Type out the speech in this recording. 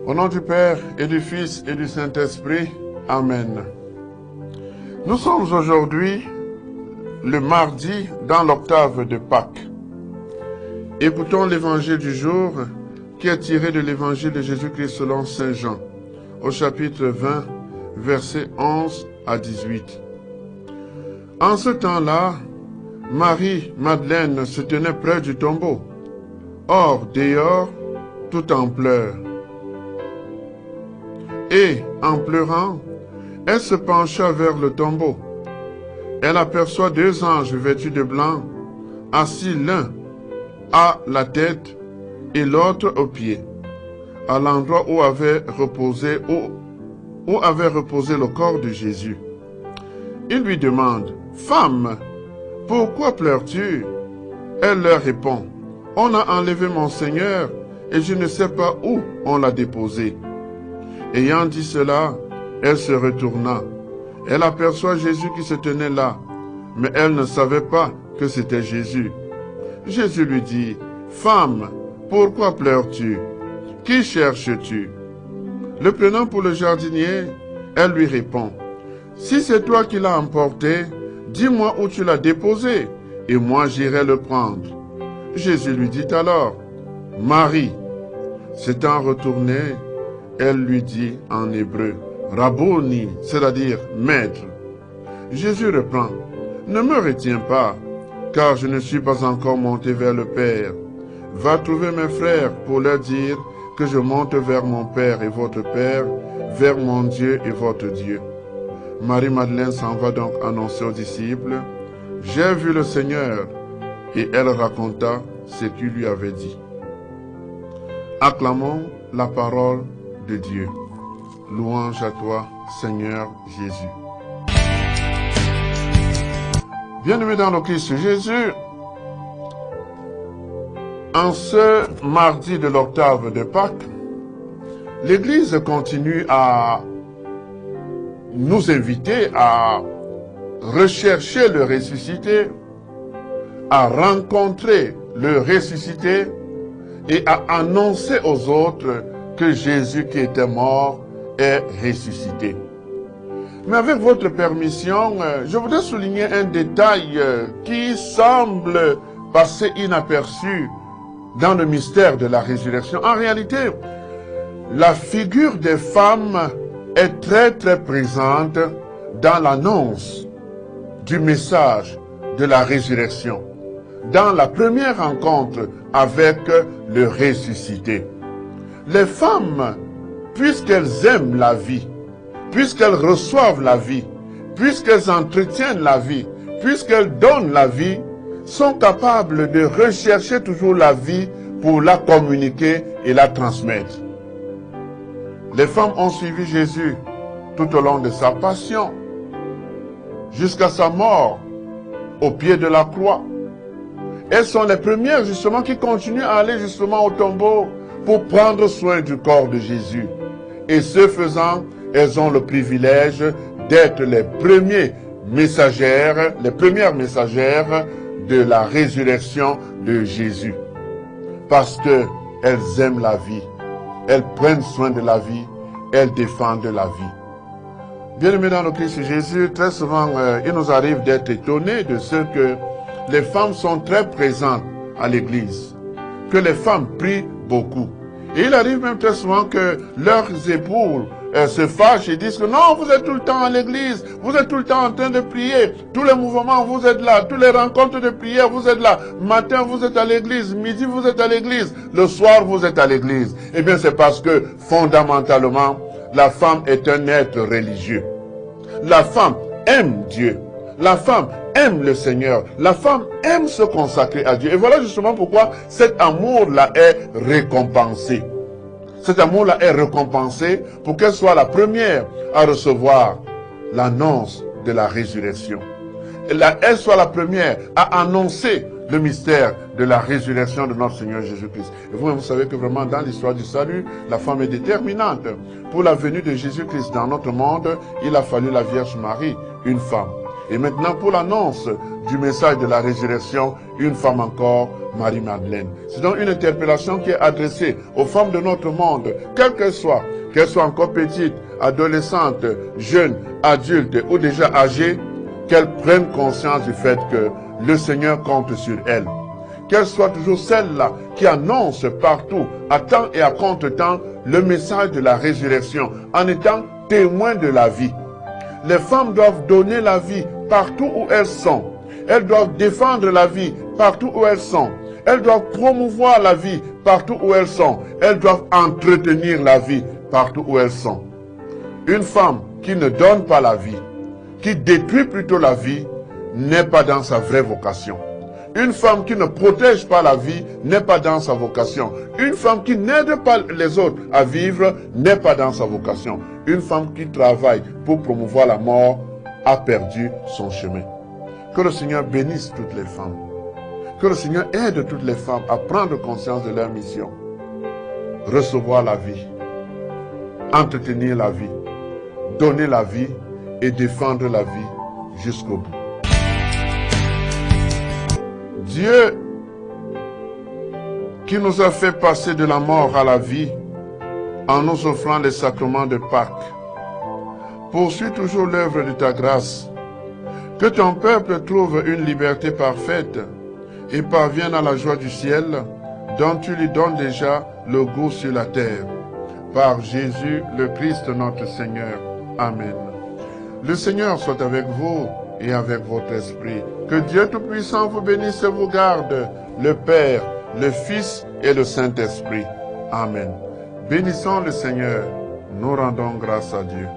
Au nom du Père et du Fils et du Saint-Esprit, Amen. Nous sommes aujourd'hui le mardi dans l'octave de Pâques. Écoutons l'évangile du jour qui est tiré de l'évangile de Jésus-Christ selon Saint Jean, au chapitre 20, versets 11 à 18. En ce temps-là, Marie-Madeleine se tenait près du tombeau. Or, dehors, tout en pleurs. Et, en pleurant, elle se pencha vers le tombeau. Elle aperçoit deux anges vêtus de blanc, assis l'un à la tête et l'autre aux pieds, à l'endroit où avait reposé le corps de Jésus. Il lui demande, « Femme, pourquoi pleures-tu » Elle leur répond, « On a enlevé mon Seigneur et je ne sais pas où on l'a déposé. » Ayant dit cela, elle se retourna. Elle aperçoit Jésus qui se tenait là, mais elle ne savait pas que c'était Jésus. Jésus lui dit, « Femme, pourquoi pleures-tu? Qui cherches-tu » Le prenant pour le jardinier, elle lui répond, « Si c'est toi qui l'as emporté, dis-moi où tu l'as déposé, et moi j'irai le prendre. » Jésus lui dit alors, « Marie » S'étant retourné, elle lui dit en hébreu, « Rabboni », c'est-à-dire « Maître ». Jésus reprend, « Ne me retiens pas, car je ne suis pas encore monté vers le Père. Va trouver mes frères pour leur dire que je monte vers mon Père et votre Père, vers mon Dieu et votre Dieu. » Marie-Madeleine s'en va donc annoncer aux disciples, « J'ai vu le Seigneur », et elle raconta ce qu'il lui avait dit. Acclamons la parole de Dieu. Louange à toi, Seigneur Jésus. Bien-aimés dans le Christ Jésus, en ce mardi de l'octave de Pâques, l'Église continue à nous inviter à rechercher le ressuscité, à rencontrer le ressuscité et à annoncer aux autres que Jésus qui était mort est ressuscité. Mais avec votre permission, je voudrais souligner un détail qui semble passer inaperçu dans le mystère de la résurrection. En réalité, la figure des femmes est très présente dans l'annonce du message de la résurrection, dans la première rencontre avec le ressuscité. Les femmes, puisqu'elles aiment la vie, puisqu'elles reçoivent la vie, puisqu'elles entretiennent la vie, puisqu'elles donnent la vie, sont capables de rechercher toujours la vie pour la communiquer et la transmettre. Les femmes ont suivi Jésus tout au long de sa passion, jusqu'à sa mort, au pied de la croix. Elles sont les premières justement qui continuent à aller justement au tombeau pour prendre soin du corps de Jésus. Et ce faisant, elles ont le privilège d'être les premières messagères de la résurrection de Jésus. Parce qu'elles aiment la vie, elles prennent soin de la vie, elles défendent la vie. Bien-aimés dans le Christ Jésus, très souvent, il nous arrive d'être étonnés de ce que les femmes sont très présentes à l'église, que les femmes prient beaucoup. Et il arrive même très souvent que leurs épouses se fâchent et disent que non, vous êtes tout le temps à l'église, vous êtes tout le temps en train de prier, tous les mouvements vous êtes là, toutes les rencontres de prière vous êtes là, matin vous êtes à l'église, midi vous êtes à l'église, le soir vous êtes à l'église. Eh bien c'est parce que fondamentalement, la femme est un être religieux. La femme aime Dieu. La femme aime le Seigneur. La femme aime se consacrer à Dieu. Et voilà justement pourquoi cet amour-là est récompensé. Cet amour-là est récompensé pour qu'elle soit la première à recevoir l'annonce de la résurrection. Elle soit la première à annoncer le mystère de la résurrection de notre Seigneur Jésus-Christ. Et vous savez que vraiment dans l'histoire du salut, la femme est déterminante. Pour la venue de Jésus-Christ dans notre monde, il a fallu la Vierge Marie, une femme. Et maintenant, pour l'annonce du message de la résurrection, une femme encore, Marie-Madeleine. C'est donc une interpellation qui est adressée aux femmes de notre monde, quelles qu'elles soient encore petites, adolescentes, jeunes, adultes ou déjà âgées, qu'elles prennent conscience du fait que le Seigneur compte sur elles. Qu'elles soient toujours celles-là qui annoncent partout, à temps et à contre-temps, le message de la résurrection, en étant témoins de la vie. Les femmes doivent donner la vie partout où elles sont. Elles doivent défendre la vie partout où elles sont. Elles doivent promouvoir la vie partout où elles sont. Elles doivent entretenir la vie partout où elles sont. Une femme qui ne donne pas la vie, qui détruit plutôt la vie, n'est pas dans sa vraie vocation. Une femme qui ne protège pas la vie n'est pas dans sa vocation. Une femme qui n'aide pas les autres à vivre n'est pas dans sa vocation. Une femme qui travaille pour promouvoir la mort a perdu son chemin. Que le Seigneur bénisse toutes les femmes. Que le Seigneur aide toutes les femmes à prendre conscience de leur mission. Recevoir la vie, entretenir la vie, donner la vie et défendre la vie jusqu'au bout. Dieu qui nous a fait passer de la mort à la vie en nous offrant les sacrements de Pâques, poursuis toujours l'œuvre de ta grâce. Que ton peuple trouve une liberté parfaite et parvienne à la joie du ciel dont tu lui donnes déjà le goût sur la terre. Par Jésus le Christ notre Seigneur. Amen. Le Seigneur soit avec vous et avec votre esprit. Que Dieu Tout-Puissant vous bénisse et vous garde, le Père, le Fils et le Saint-Esprit. Amen. Bénissons le Seigneur. Nous rendons grâce à Dieu.